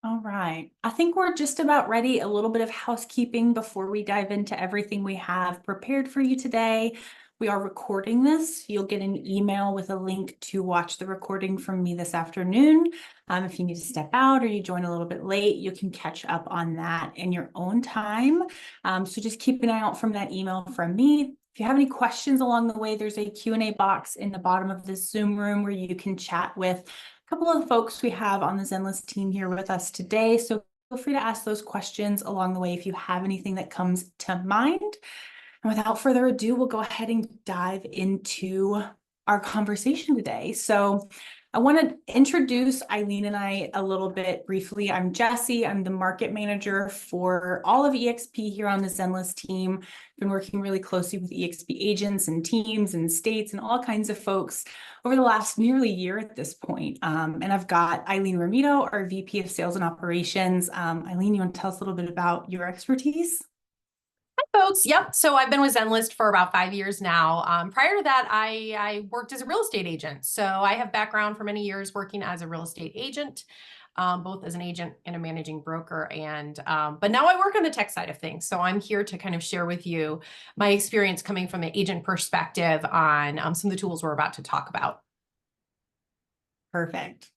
All right. I think we're just about ready. A little bit of housekeeping before we dive into everything we have prepared for you today. We are recording this. You'll get an email with a link to watch the recording from me this afternoon. If you need to step out or you join a little bit late, you can catch up on that in your own time. So just keep an eye out from that email from me. If you have any questions along the way, there's a Q&A box in the bottom of this Zoom room where you can chat with couple of folks we have on the Zenlist team here with us today. So feel free to ask those questions along the way if you have anything that comes to mind. And without further ado, we'll go ahead and dive into our conversation today. So I want to introduce Eileen and I a little bit briefly. I'm Jessie. I'm the market manager for all of EXP here on the Zenlist team. Been working really closely with EXP agents and teams and states and all kinds of folks over the last nearly year at this point. And I've got Eileen Ramito, our VP of Sales and Operations. Eileen, you want to tell us a little bit about your expertise? Folks, yep. So I've been with Zenlist for about 5 years now. Prior to that, I worked as a real estate agent. So I have background for many years working as a real estate agent, both as an agent and a managing broker. But now I work on the tech side of things. So I'm here to kind of share with you my experience coming from the agent perspective on some of the tools we're about to talk about. Perfect.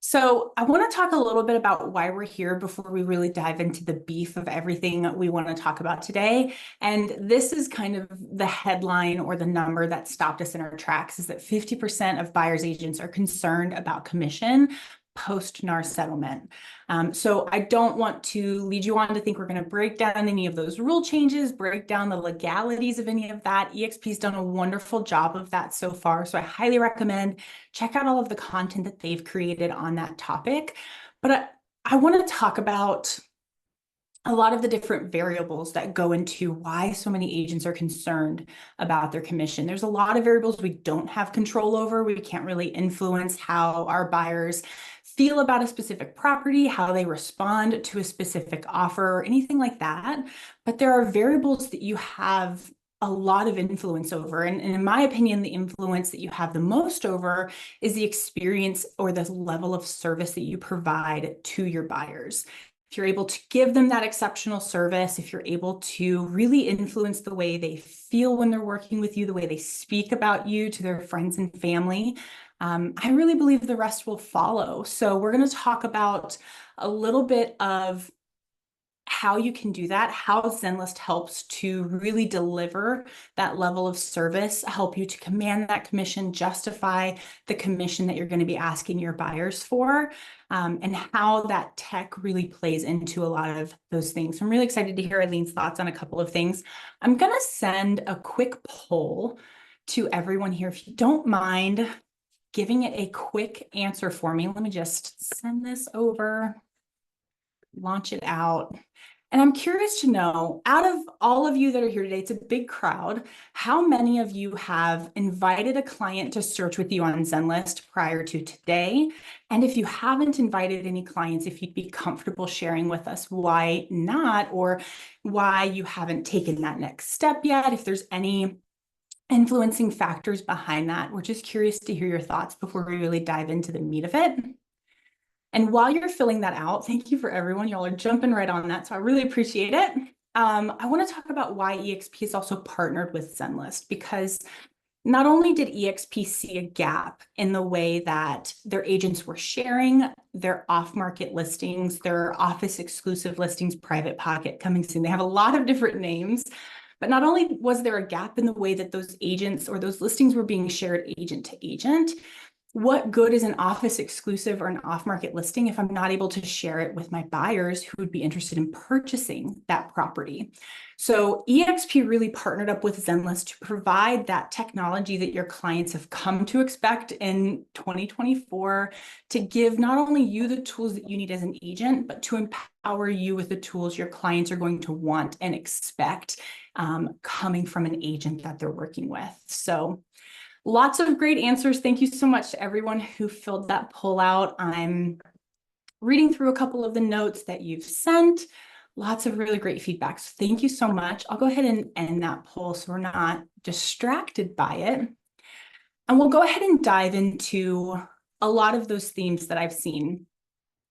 So I want to talk a little bit about why we're here before we really dive into the beef of everything that we want to talk about today. And this is kind of the headline or the number that stopped us in our tracks, is that 50% of buyers agents are concerned about commission post-NAR settlement. So I don't want to lead you on to think we're going to break down any of those rule changes, break down the legalities of any of that. EXP's done a wonderful job of that so far. So I highly recommend check out all of the content that they've created on that topic. But I want to talk about a lot of the different variables that go into why so many agents are concerned about their commission. There's a lot of variables we don't have control over. We can't really influence how our buyers feel about a specific property, how they respond to a specific offer, or anything like that. But there are variables that you have a lot of influence over. And in my opinion, the influence that you have the most over is the experience or the level of service that you provide to your buyers. If you're able to give them that exceptional service, if you're able to really influence the way they feel when they're working with you, the way they speak about you to their friends and family, I really believe the rest will follow. So we're going to talk about a little bit of how you can do that, how Zenlist helps to really deliver that level of service, help you to command that commission, justify the commission that you're going to be asking your buyers for, and how that tech really plays into a lot of those things. I'm really excited to hear Eileen's thoughts on a couple of things. I'm going to send a quick poll to everyone here. If you don't mind giving it a quick answer for me, let me just send this over, launch it out. And I'm curious to know, out of all of you that are here today, it's a big crowd, how many of you have invited a client to search with you on Zenlist prior to today? And if you haven't invited any clients, if you'd be comfortable sharing with us why not, or why you haven't taken that next step yet, if there's any influencing factors behind that. We're just curious to hear your thoughts before we really dive into the meat of it. And while you're filling that out, thank you for everyone. Y'all are jumping right on that. So I really appreciate it. I want to talk about why EXP is also partnered with Zenlist, because not only did EXP see a gap in the way that their agents were sharing their off-market listings, their office exclusive listings, private pocket coming soon. They have a lot of different names. But not only was there a gap in the way that those agents or those listings were being shared agent to agent, what good is an office exclusive or an off-market listing if I'm not able to share it with my buyers who would be interested in purchasing that property? So EXP really partnered up with Zenlist to provide that technology that your clients have come to expect in 2024, to give not only you the tools that you need as an agent, but to empower you with the tools your clients are going to want and expect coming from an agent that they're working with. So lots of great answers. Thank you so much to everyone who filled that poll out. I'm reading through a couple of the notes that you've sent. Lots of really great feedback. So thank you so much. I'll go ahead and end that poll so we're not distracted by it. And we'll go ahead and dive into a lot of those themes that I've seen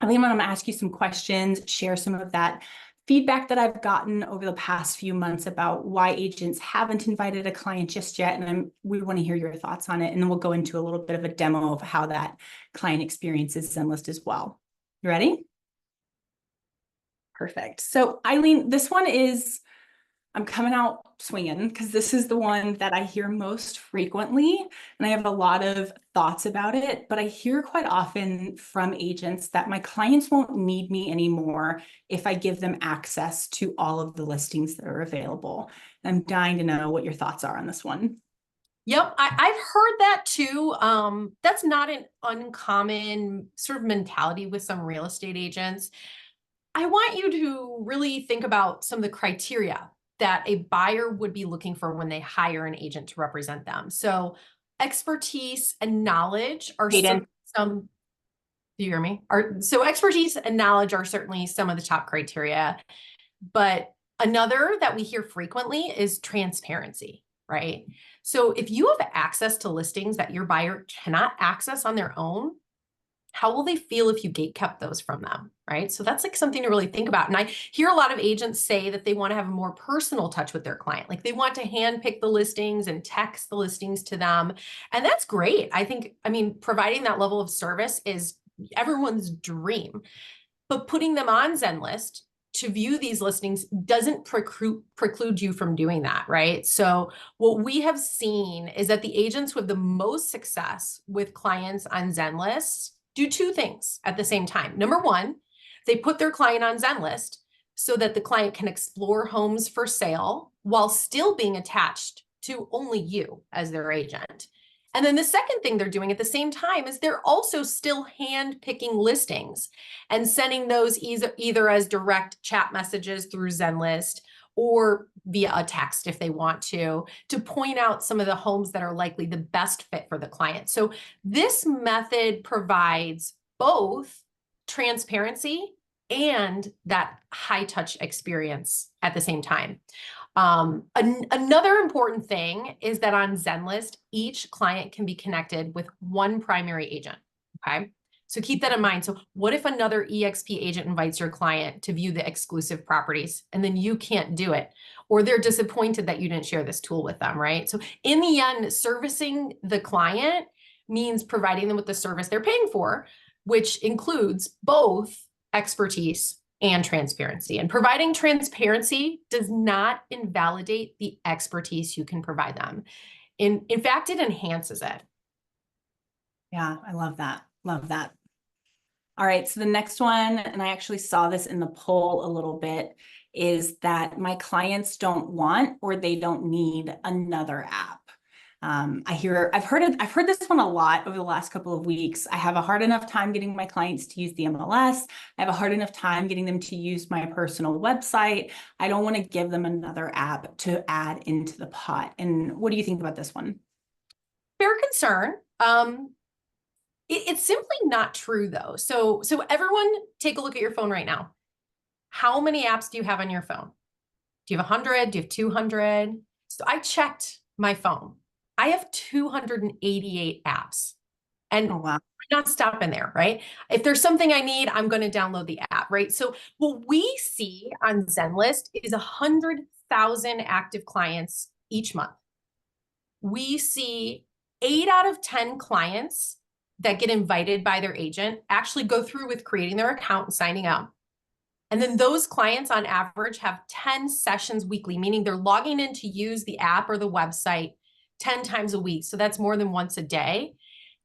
Eileen, I'm going to ask you some questions, share some of that feedback that I've gotten over the past few months about why agents haven't invited a client just yet. And we want to hear your thoughts on it. And then we'll go into a little bit of a demo of how that client experiences Zenlist as well. You ready? Perfect. So Eileen, this one is, I'm coming out swinging because this is the one that I hear most frequently, and I have a lot of thoughts about it, but I hear quite often from agents that my clients won't need me anymore if I give them access to all of the listings that are available. I'm dying to know what your thoughts are on this one. Yep, I've heard that too. That's not an uncommon sort of mentality with some real estate agents. I want you to really think about some of the criteria that a buyer would be looking for when they hire an agent to represent them. So expertise and knowledge are some, do you hear me? So expertise and knowledge are certainly some of the top criteria, but another that we hear frequently is transparency, right? So if you have access to listings that your buyer cannot access on their own, how will they feel if you gatekept those from them, right? So that's like something to really think about. And I hear a lot of agents say that they want to have a more personal touch with their client. Like they want to handpick the listings and text the listings to them. And that's great. I mean, providing that level of service is everyone's dream. But putting them on Zenlist to view these listings doesn't preclude you from doing that, right? So what we have seen is that the agents who have the most success with clients on Zenlist do two things at the same time. Number one, they put their client on Zenlist so that the client can explore homes for sale while still being attached to only you as their agent. And then the second thing they're doing at the same time is they're also still hand picking listings and sending those either as direct chat messages through Zenlist or via a text if they want to point out some of the homes that are likely the best fit for the client. So this method provides both transparency and that high touch experience at the same time. Another important thing is that on Zenlist, each client can be connected with one primary agent, okay? So keep that in mind. So what if another EXP agent invites your client to view the exclusive properties and then you can't do it? Or they're disappointed that you didn't share this tool with them, right? So in the end, servicing the client means providing them with the service they're paying for, which includes both expertise and transparency. And providing transparency does not invalidate the expertise you can provide them. In fact, it enhances it. Yeah, I love that. Love that. All right, so the next one, and I actually saw this in the poll a little bit, is that my clients don't want or they don't need another app. I've heard this one a lot over the last couple of weeks. I have a hard enough time getting my clients to use the MLS. I have a hard enough time getting them to use my personal website. I don't want to give them another app to add into the pot. And what do you think about this one? Fair concern. It's simply not true though. So everyone take a look at your phone right now. How many apps do you have on your phone? Do you have 100? Do you have 200? So I checked my phone. I have 288 apps. And Oh, wow. I'm not stopping there, right? If there's something I need, I'm going to download the app, right? So what we see on Zenlist is 100,000 active clients each month. We see 8 out of 10 clients that get invited by their agent actually go through with creating their account and signing up. And then those clients on average have 10 sessions weekly, meaning they're logging in to use the app or the website 10 times a week. So that's more than once a day.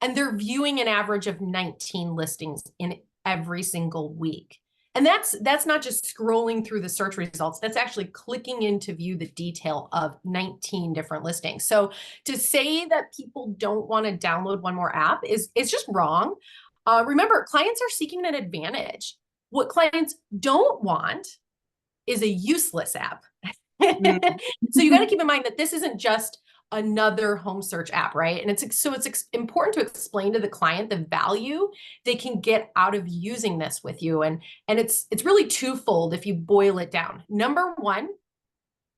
And they're viewing an average of 19 listings in every single week. And that's not just scrolling through the search results. That's actually clicking in to view the detail of 19 different listings. So to say that people don't want to download one more app is just wrong. Remember, clients are seeking an advantage. What clients don't want is a useless app. So you got to keep in mind that this isn't just another home search app, right? And it's important to explain to the client the value they can get out of using this with you. And it's really twofold if you boil it down. Number one,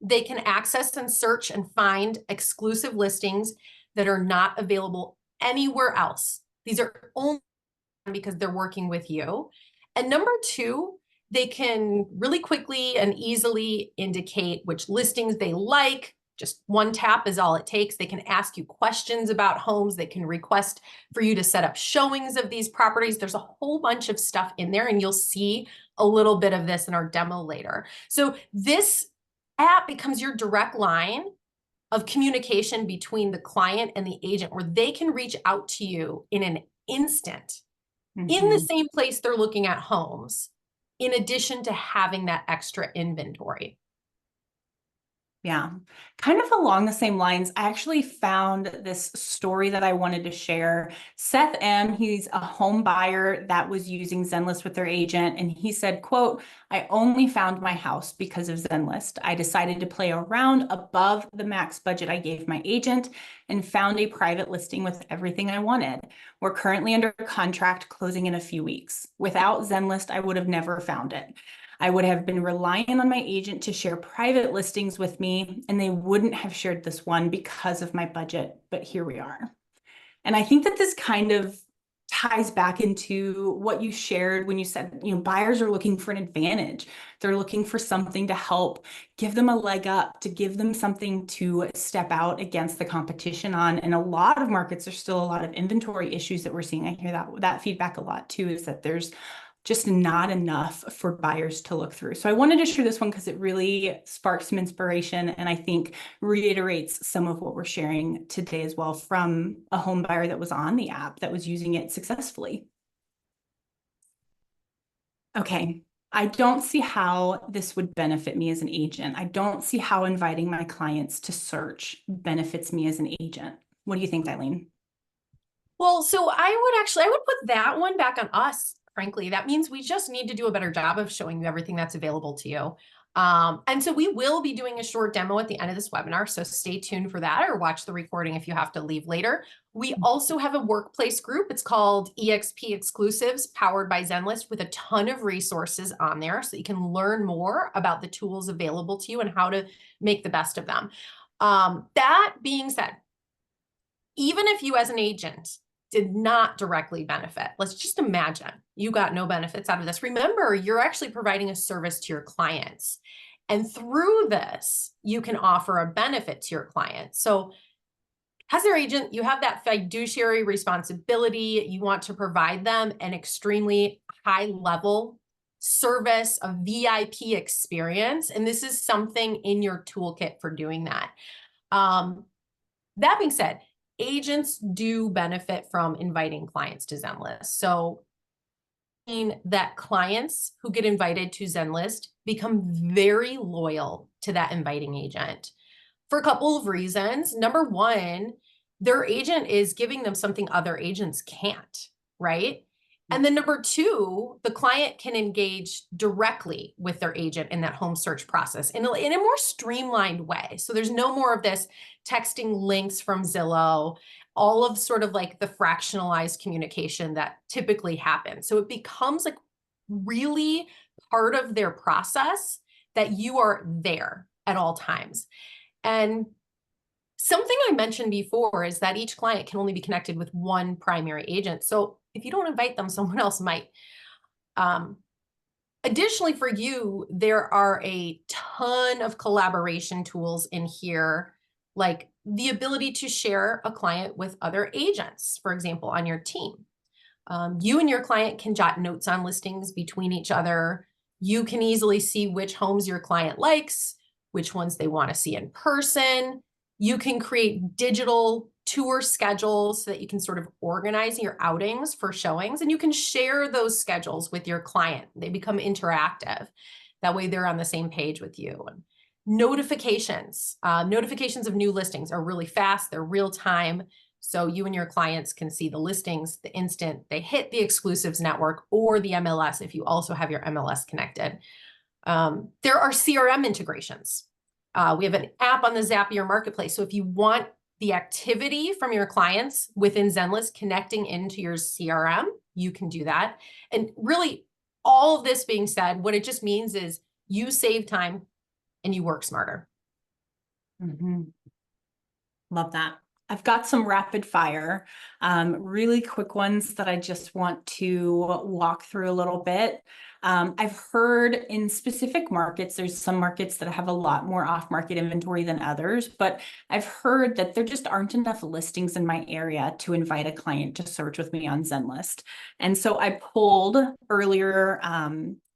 they can access and search and find exclusive listings that are not available anywhere else. These are only because they're working with you. And number two, they can really quickly and easily indicate which listings they like. Just one tap is all it takes. They can ask you questions about homes. They can request for you to set up showings of these properties. There's a whole bunch of stuff in there, and you'll see a little bit of this in our demo later. So this app becomes your direct line of communication between the client and the agent, where they can reach out to you in an instant in the same place they're looking at homes, in addition to having that extra inventory. Yeah, kind of along the same lines, I actually found this story that I wanted to share. Seth M., he's a home buyer that was using Zenlist with their agent, and he said, quote, "I only found my house because of Zenlist. I decided to play around above the max budget I gave my agent and found a private listing with everything I wanted. We're currently under contract, closing in a few weeks. Without Zenlist, I would have never found it. I would have been relying on my agent to share private listings with me, and they wouldn't have shared this one because of my budget, but here we are." And I think that this kind of ties back into what you shared when you said, buyers are looking for an advantage. They're looking for something to help give them a leg up, to give them something to step out against the competition on. And a lot of markets, there's still a lot of inventory issues that we're seeing. I hear that feedback a lot too, is that there's just not enough for buyers to look through. So I wanted to share this one because it really sparks some inspiration, and I think reiterates some of what we're sharing today as well from a home buyer that was on the app that was using it successfully. Okay, I don't see how this would benefit me as an agent. I don't see how inviting my clients to search benefits me as an agent. What do you think, Eileen? Well, so I would put that one back on us. Frankly, that means we just need to do a better job of showing you everything that's available to you. And so we will be doing a short demo at the end of this webinar, so stay tuned for that, or watch the recording if you have to leave later. We also have a workplace group. It's called EXP Exclusives, powered by Zenlist, with a ton of resources on there, so you can learn more about the tools available to you and how to make the best of them. That being said, even if you as an agent did not directly benefit, let's just imagine you got no benefits out of this. Remember, you're actually providing a service to your clients. And through this, you can offer a benefit to your client. So as their agent, you have that fiduciary responsibility. You want to provide them an extremely high level service, a VIP experience. And this is something in your toolkit for doing that. That being said, agents do benefit from inviting clients to Zenlist. So that clients who get invited to Zenlist become very loyal to that inviting agent for a couple of reasons. Number one, their agent is giving them something other agents can't, right? And then number two, the client can engage directly with their agent in that home search process in a more streamlined way. So there's no more of this texting links from Zillow, all of sort of like the fractionalized communication that typically happens. So it becomes like really part of their process that you are there at all times. And something I mentioned before is that each client can only be connected with one primary agent. So if you don't invite them, someone else might. Additionally, for you, there are a ton of collaboration tools in here, like the ability to share a client with other agents, for example, on your team. You and your client can jot notes on listings between each other. You can easily see which homes your client likes, which ones they want to see in person. You can create digital tour schedules so that you can sort of organize your outings for showings, and you can share those schedules with your client. They become interactive. That way they're on the same page with you. And notifications of new listings are really fast. They're real time. So you and your clients can see the listings the instant they hit the exclusives network or the MLS if you also have your MLS connected. There are CRM integrations. We have an app on the Zapier marketplace. So if you want the activity from your clients within Zenlist connecting into your CRM, you can do that. And really, all of this being said, what it just means is you save time and you work smarter. Love that. I've got some rapid fire, really quick ones that I just want to walk through a little bit. I've heard in specific markets, there's some markets that have a lot more off-market inventory than others, but I've heard that there just aren't enough listings in my area to invite a client to search with me on Zenlist. And so I pulled earlier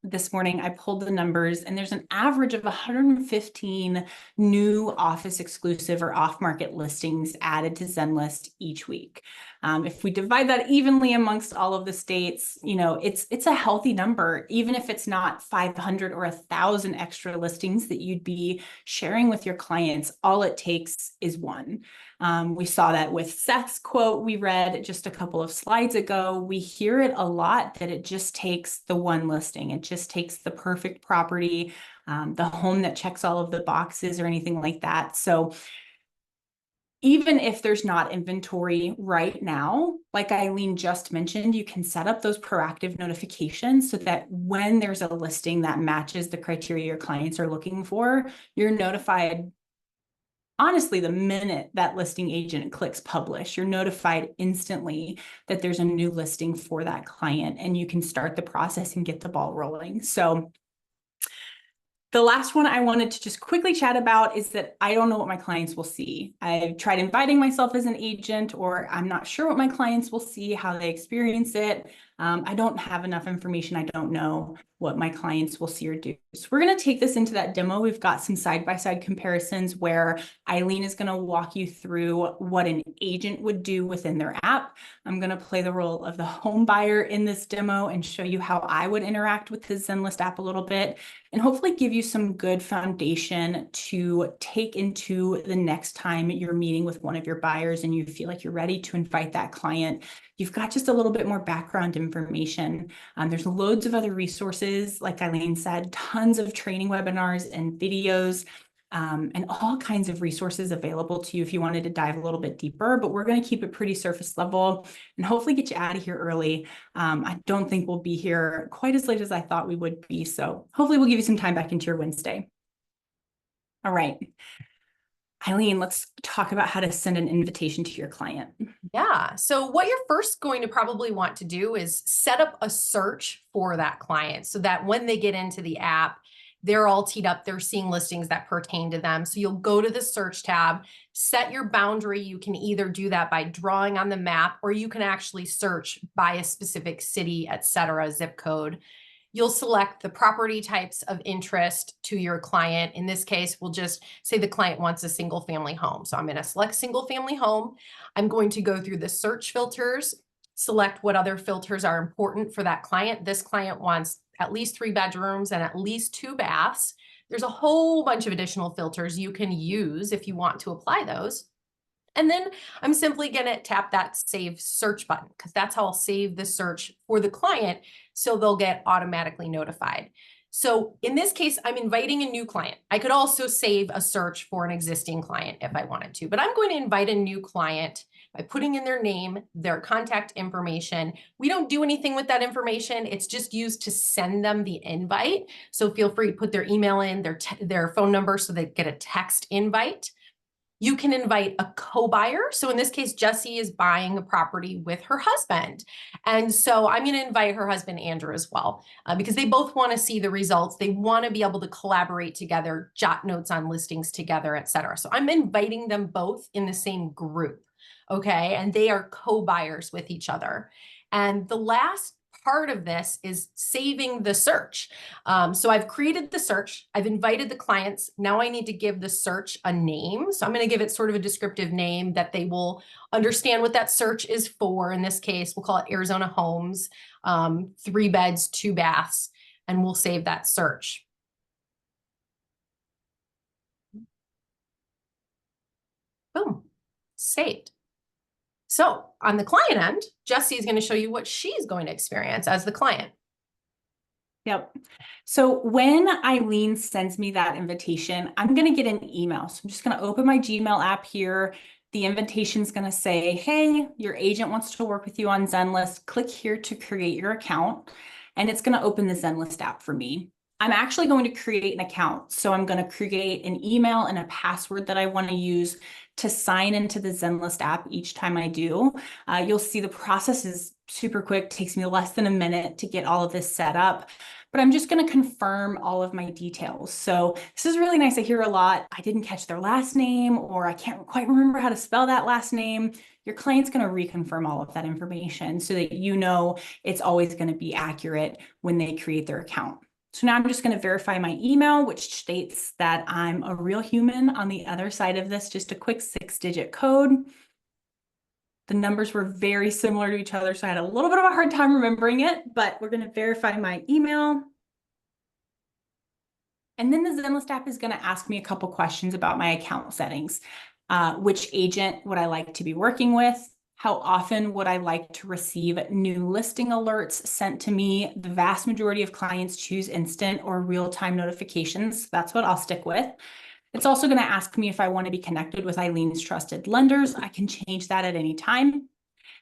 this morning, I pulled the numbers, and there's an average of 115 new office exclusive or off-market listings added to Zenlist each week. If we divide that evenly amongst all of the states, you know, it's a healthy number, even if it's not 500 or 1,000 extra listings that you'd be sharing with your clients. All it takes is one. We saw that with Seth's quote we read just a couple of slides ago. We hear it a lot that it just takes the one listing. It just takes the perfect property, the home that checks all of the boxes or anything like that. So even if there's not inventory right now, like Eileen just mentioned, you can set up those proactive notifications so that when there's a listing that matches the criteria your clients are looking for, you're notified. Honestly, the minute that listing agent clicks publish, you're notified instantly that there's a new listing for that client, and you can start the process and get the ball rolling. So the last one I wanted to just quickly chat about is that I don't know what my clients will see. I've tried inviting myself as an agent, or I'm not sure what my clients will see, how they experience it. I don't have enough information. I don't know what my clients will see or do. So we're going to take this into that demo. We've got some side-by-side comparisons where Eileen is going to walk you through what an agent would do within their app. I'm going to play the role of the home buyer in this demo and show you how I would interact with the Zenlist app a little bit, and hopefully give you some good foundation to take into the next time you're meeting with one of your buyers and you feel like you're ready to invite that client. You've got just a little bit more background information. There's loads of other resources, like Eileen said, tons of training webinars and videos, and all kinds of resources available to you if you wanted to dive a little bit deeper, but we're going to keep it pretty surface level and hopefully get you out of here early. I don't think we'll be here quite as late as I thought we would be, so hopefully we'll give you some time back into your Wednesday. All right. Eileen, let's talk about how to send an invitation to your client. Yeah. So what you're first going to probably want to do is set up a search for that client so that when they get into the app, they're all teed up. They're seeing listings that pertain to them. So you'll go to the search tab, set your boundary. You can either do that by drawing on the map, or you can actually search by a specific city, et cetera, zip code. You'll select the property types of interest to your client. In this case, we'll just say the client wants a single family home. So I'm going to select single family home. I'm going to go through the search filters, select what other filters are important for that client. This client wants at least 3 bedrooms and at least 2 baths. There's a whole bunch of additional filters you can use if you want to apply those. And then I'm simply going to tap that save search button, because that's how I'll save the search for the client, so they'll get automatically notified. So in this case, I'm inviting a new client. I could also save a search for an existing client if I wanted to, but I'm going to invite a new client by putting in their name, their contact information. We don't do anything with that information. It's just used to send them the invite. So feel free to put their email in, their phone number, so they get a text invite. You can invite a co-buyer. So in this case, Jessie is buying a property with her husband. And so I'm going to invite her husband, Andrew, as well, because they both want to see the results. They want to be able to collaborate together, jot notes on listings together, et cetera. So I'm inviting them both in the same group. Okay. And they are co-buyers with each other. And the last part of this is saving the search. So I've created the search. I've invited the clients. Now I need to give the search a name. So I'm going to give it sort of a descriptive name that they will understand what that search is for. In this case, we'll call it Arizona Homes, 3 beds, 2 baths, and we'll save that search. Boom, saved. So on the client end, Jessie is going to show you what she's going to experience as the client. Yep. So when Eileen sends me that invitation, I'm going to get an email. So I'm just going to open my Gmail app here. The invitation is going to say, hey, your agent wants to work with you on Zenlist. Click here to create your account. And it's going to open the Zenlist app for me. I'm actually going to create an account. So I'm going to create an email and a password that I want to use. to sign into the Zenlist app each time I do. You'll see the process is super quick, takes me less than a minute to get all of this set up. But I'm just going to confirm all of my details. So this is really nice. I hear a lot, I didn't catch their last name, or I can't quite remember how to spell that last name. Your client's going to reconfirm all of that information so that you know it's always going to be accurate when they create their account. So now I'm just going to verify my email, which states that I'm a real human on the other side of this, just a quick 6-digit code. The numbers were very similar to each other, so I had a little bit of a hard time remembering it, but we're going to verify my email. And then the Zenlist app is going to ask me a couple questions about my account settings. Which agent would I like to be working with? How often would I like to receive new listing alerts sent to me? The vast majority of clients choose instant or real-time notifications. That's what I'll stick with. It's also going to ask me if I want to be connected with Eileen's trusted lenders. I can change that at any time.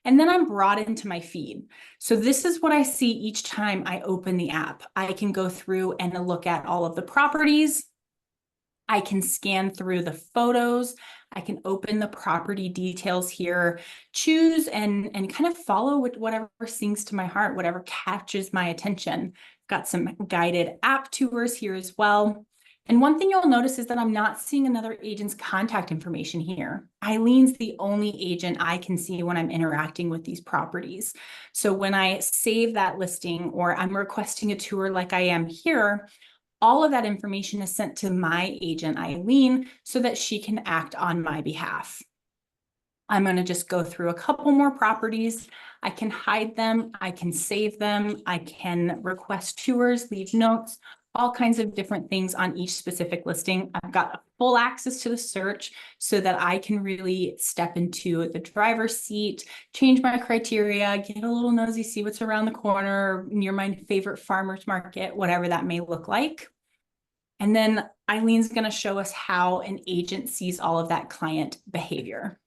And then I'm brought into my feed. So this is what I see each time I open the app. I can go through and look at all of the properties. I can scan through the photos. I can open the property details here, choose and kind of follow with whatever sings to my heart, whatever catches my attention. Got some guided app tours here as well. And one thing you'll notice is that I'm not seeing another agent's contact information here. Eileen's the only agent I can see when I'm interacting with these properties. So when I save that listing or I'm requesting a tour like I am here, all of that information is sent to my agent, Eileen, so that she can act on my behalf. I'm going to just go through a couple more properties. I can hide them. I can save them. I can request tours, leave notes, all kinds of different things on each specific listing. I've got full access to the search so that I can really step into the driver's seat, change my criteria, get a little nosy, see what's around the corner near my favorite farmer's market, whatever that may look like. And then Eileen's going to show us how an agent sees all of that client behavior.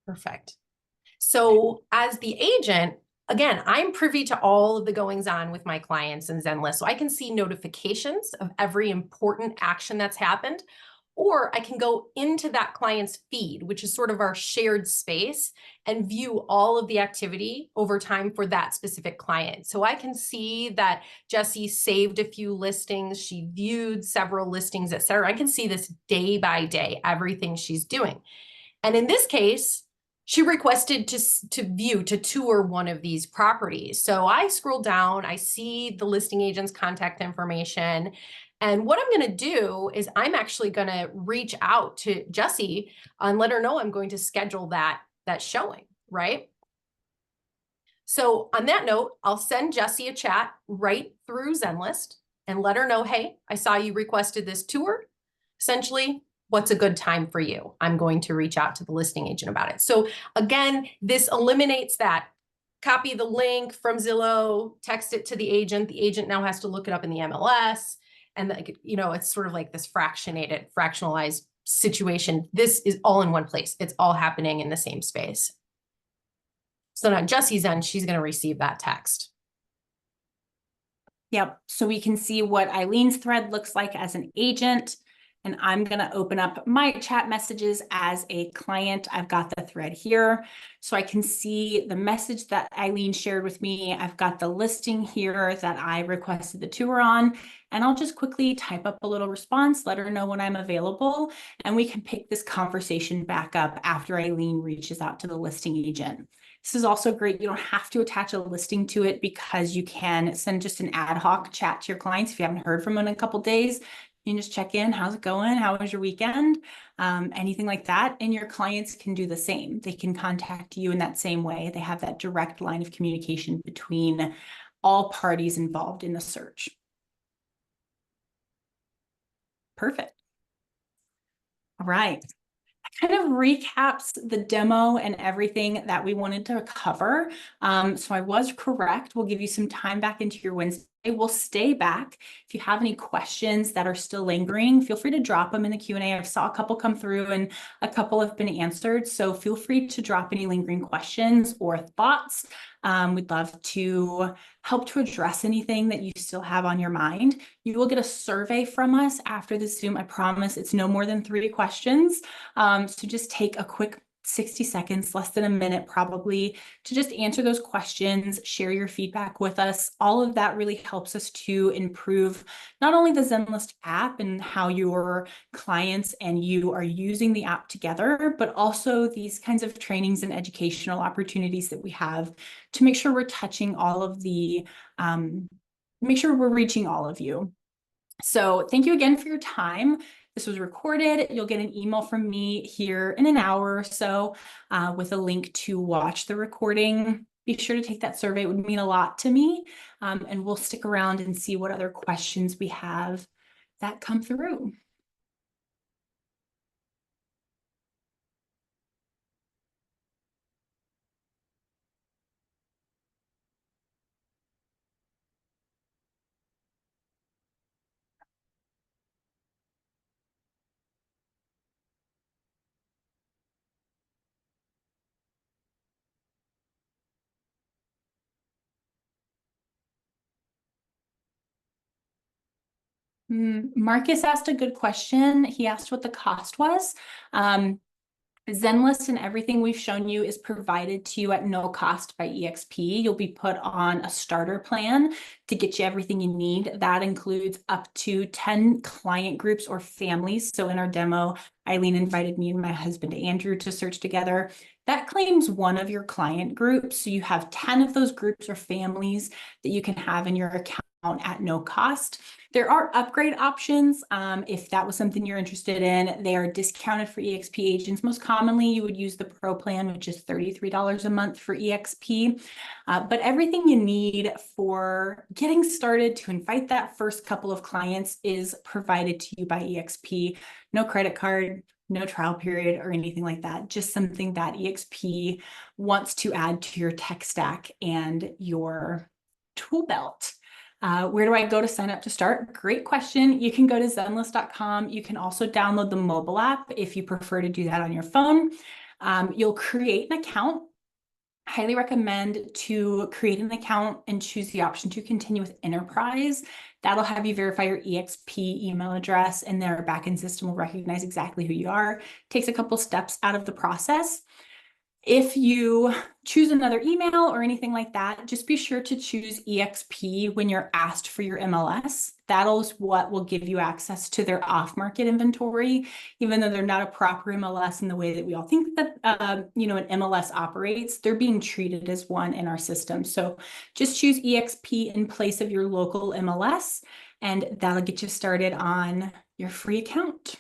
Perfect. So as the agent, again, I'm privy to all of the goings on with my clients in Zenlist. So I can see notifications of every important action that's happened, or I can go into that client's feed, which is sort of our shared space, and view all of the activity over time for that specific client. So I can see that Jessie saved a few listings, she viewed several listings, et cetera. I can see this day by day, everything she's doing. And in this case, she requested to tour one of these properties. So I scroll down, I see the listing agent's contact information. And what I'm going to do is I'm actually going to reach out to Jessie and let her know I'm going to schedule that showing, right? So on that note, I'll send Jessie a chat right through Zenlist and let her know, hey, I saw you requested this tour. Essentially, what's a good time for you? I'm going to reach out to the listing agent about it. So again, this eliminates that. Copy the link from Zillow, text it to the agent. The agent now has to look it up in the MLS. And it's sort of like this fractionalized situation. This is all in one place. It's all happening in the same space. So on Jessie's end, she's going to receive that text. Yep. So we can see what Eileen's thread looks like as an agent. And I'm going to open up my chat messages as a client. I've got the thread here. So I can see the message that Eileen shared with me. I've got the listing here that I requested the tour on. And I'll just quickly type up a little response, let her know when I'm available. And we can pick this conversation back up after Eileen reaches out to the listing agent. This is also great. You don't have to attach a listing to it because you can send just an ad hoc chat to your clients if you haven't heard from them in a couple of days. You can just check in. How's it going? How was your weekend? Anything like that. And your clients can do the same. They can contact you in that same way. They have that direct line of communication between all parties involved in the search. Perfect. All right. Kind of recaps the demo and everything that we wanted to cover. So I was correct. We'll give you some time back into your Wednesday We'll stay back. If you have any questions that are still lingering, feel free to drop them in the Q&A. I saw a couple come through and a couple have been answered. So feel free to drop any lingering questions or thoughts. We'd love to help to address anything that you still have on your mind. You will get a survey from us after the Zoom. I promise it's no more than 3 questions. So just take a quick 60 seconds, less than a minute probably, to just answer those questions, share your feedback with us. All of that really helps us to improve not only the Zenlist app and how your clients and you are using the app together, but also these kinds of trainings and educational opportunities that we have to make sure we're touching all of the, make sure we're reaching all of you. So thank you again for your time. This was recorded. You'll get an email from me here in an hour or so with a link to watch the recording. Be sure to take that survey. It would mean a lot to me. And we'll stick around and see what other questions we have that come through. Marcus asked a good question. He asked what the cost was. Zenlist and everything we've shown you is provided to you at no cost by EXP. You'll be put on a starter plan to get you everything you need. That includes up to 10 client groups or families. So in our demo, Eileen invited me and my husband Andrew to search together. That claims one of your client groups. So you have 10 of those groups or families that you can have in your account at no cost. There are upgrade options if that was something you're interested in. They are discounted for EXP agents. Most commonly, you would use the Pro plan, which is $33 a month for EXP. But everything you need for getting started to invite that first couple of clients is provided to you by EXP. No credit card, no trial period or anything like that. Just something that EXP wants to add to your tech stack and your tool belt. Where do I go to sign up to start? Great question. You can go to zenlist.com. You can also download the mobile app if you prefer to do that on your phone. You'll create an account. Highly recommend to create an account and choose the option to continue with Enterprise. That'll have you verify your EXP email address and their backend system will recognize exactly who you are. Takes a couple steps out of the process. If you choose another email or anything like that, just be sure to choose EXP when you're asked for your MLS. That'll is what will give you access to their off-market inventory, even though they're not a proper MLS in the way that we all think that an MLS operates. They're being treated as one in our system. So just choose EXP in place of your local MLS, and that'll get you started on your free account.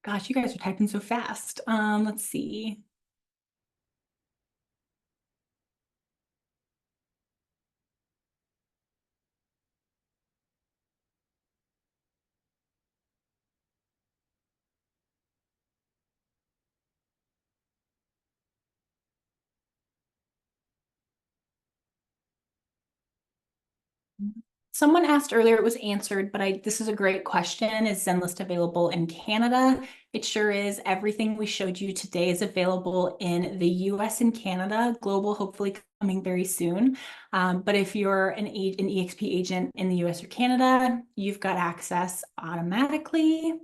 Gosh, you guys are typing so fast. Let's see. Someone asked earlier, it was answered, but this is a great question. Is Zenlist available in Canada? It sure is. Everything we showed you today is available in the US and Canada. Global, hopefully coming very soon. But if you're an EXP agent in the US or Canada, you've got access automatically.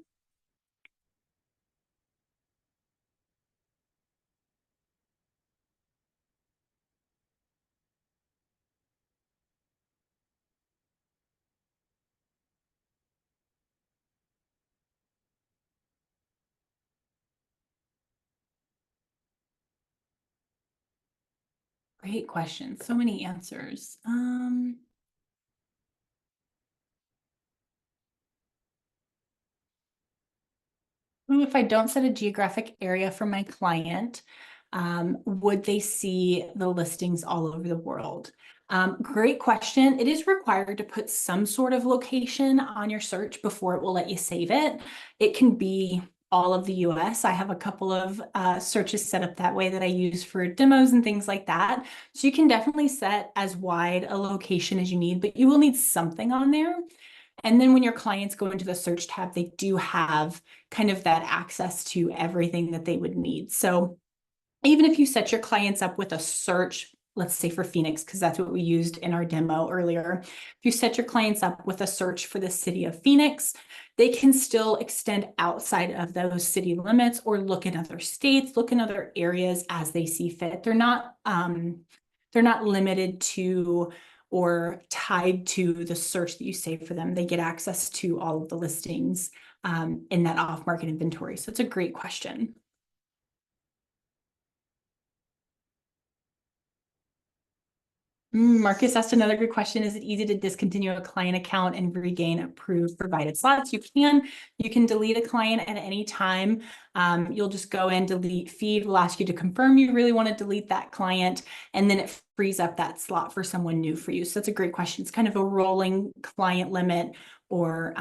Great question. So many answers. If I don't set a geographic area for my client, would they see the listings all over the world? Great question. It is required to put some sort of location on your search before it will let you save it. It can be all of the US. I have a couple of searches set up that way that I use for demos and things like that. So you can definitely set as wide a location as you need, but you will need something on there. And then when your clients go into the search tab, they do have kind of that access to everything that they would need. So even if you set your clients up with a search, let's say for Phoenix, because that's what we used in our demo earlier. If you set your clients up with a search for the city of Phoenix, they can still extend outside of those city limits or look in other states, look in other areas as they see fit. They're not limited to or tied to the search that you save for them. They get access to all of the listings in that off-market inventory. So it's a great question. Marcus asked another good question. Is it easy to discontinue a client account and regain approved provided slots? You can delete a client at any time. You'll just go in, delete feed. We'll ask you to confirm you really want to delete that client, and then it frees up that slot for someone new for you. So that's a great question. It's kind of a rolling client limit or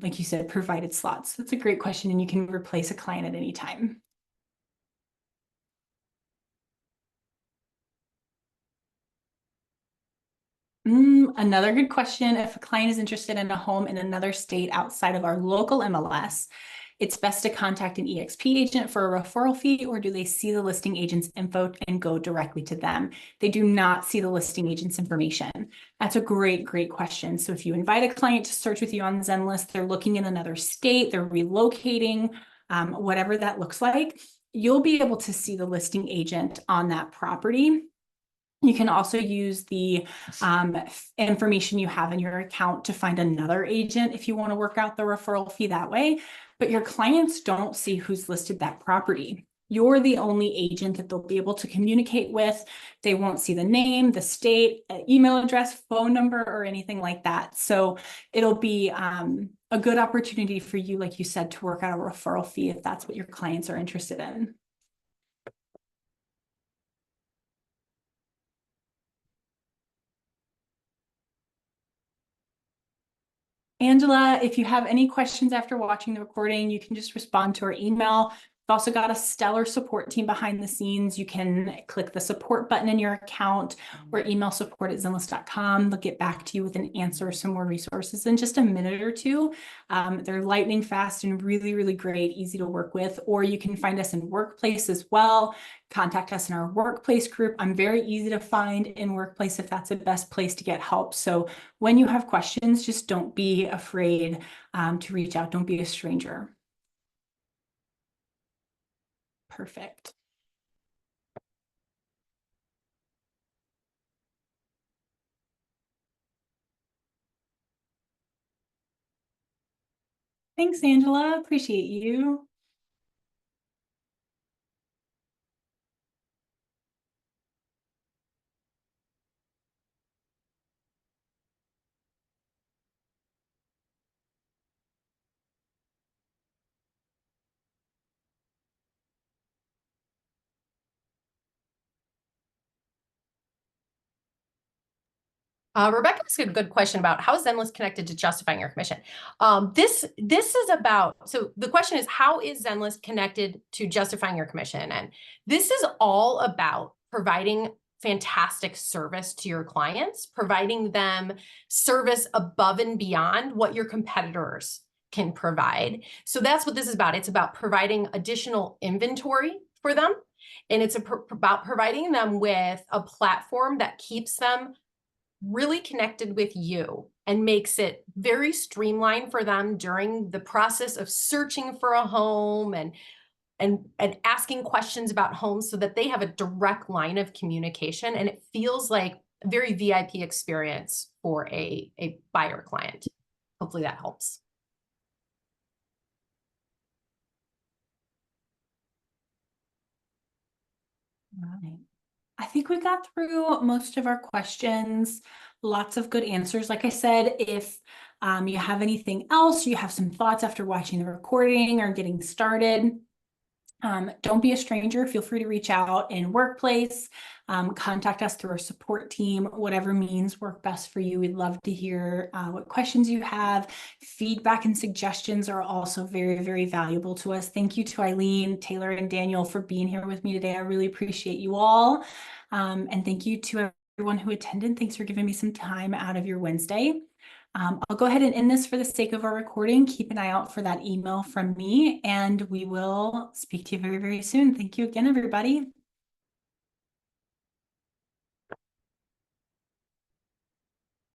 like you said, provided slots. That's a great question, and you can replace a client at any time. Another good question. If a client is interested in a home in another state outside of our local MLS, it's best to contact an EXP agent for a referral fee, or do they see the listing agent's info and go directly to them? They do not see the listing agent's information. That's a great, great question. So if you invite a client to search with you on Zenlist, they're looking in another state, they're relocating, whatever that looks like, you'll be able to see the listing agent on that property. You can also use the information you have in your account to find another agent if you want to work out the referral fee that way. But your clients don't see who's listed that property. You're the only agent that they'll be able to communicate with. They won't see the name, the state, email address, phone number, or anything like that. So it'll be a good opportunity for you, like you said, to work out a referral fee if that's what your clients are interested in. Angela, if you have any questions after watching the recording, you can just respond to our email. We've also got a stellar support team behind the scenes. You can click the support button in your account or email support@zenlist.com. They'll get back to you with an answer, some more resources in just a minute or two. They're lightning fast and really, really great, easy to work with. Or you can find us in Workplace as well. Contact us in our Workplace group. I'm very easy to find in Workplace if that's the best place to get help. So when you have questions, just don't be afraid to reach out. Don't be a stranger. Perfect. Thanks, Angela. Appreciate you. Rebecca asked a good question about how is Zenlist connected to justifying your commission. This is about, so the question is, how is Zenlist connected to justifying your commission? And this is all about providing fantastic service to your clients, providing them service above and beyond what your competitors can provide. So that's what this is about. It's about providing additional inventory for them. And it's about providing them with a platform that keeps them really connected with you and makes it very streamlined for them during the process of searching for a home and asking questions about homes, so that they have a direct line of communication and it feels like a very VIP experience for a buyer client. Hopefully that helps. Right. I think we got through most of our questions. Lots of good answers. Like I said, if you have anything else, you have some thoughts after watching the recording or getting started, Don't be a stranger. Feel free to reach out in workplace, contact us through our support team, whatever means work best for you. We'd love to hear what questions you have. Feedback and suggestions are also very, very valuable to us. Thank you to Eileen, Taylor, and Daniel for being here with me today. I really appreciate you all. And thank you to everyone who attended. Thanks for giving me some time out of your Wednesday. I'll go ahead and end this for the sake of our recording. Keep an eye out for that email from me, and we will speak to you very, very soon. Thank you again, everybody.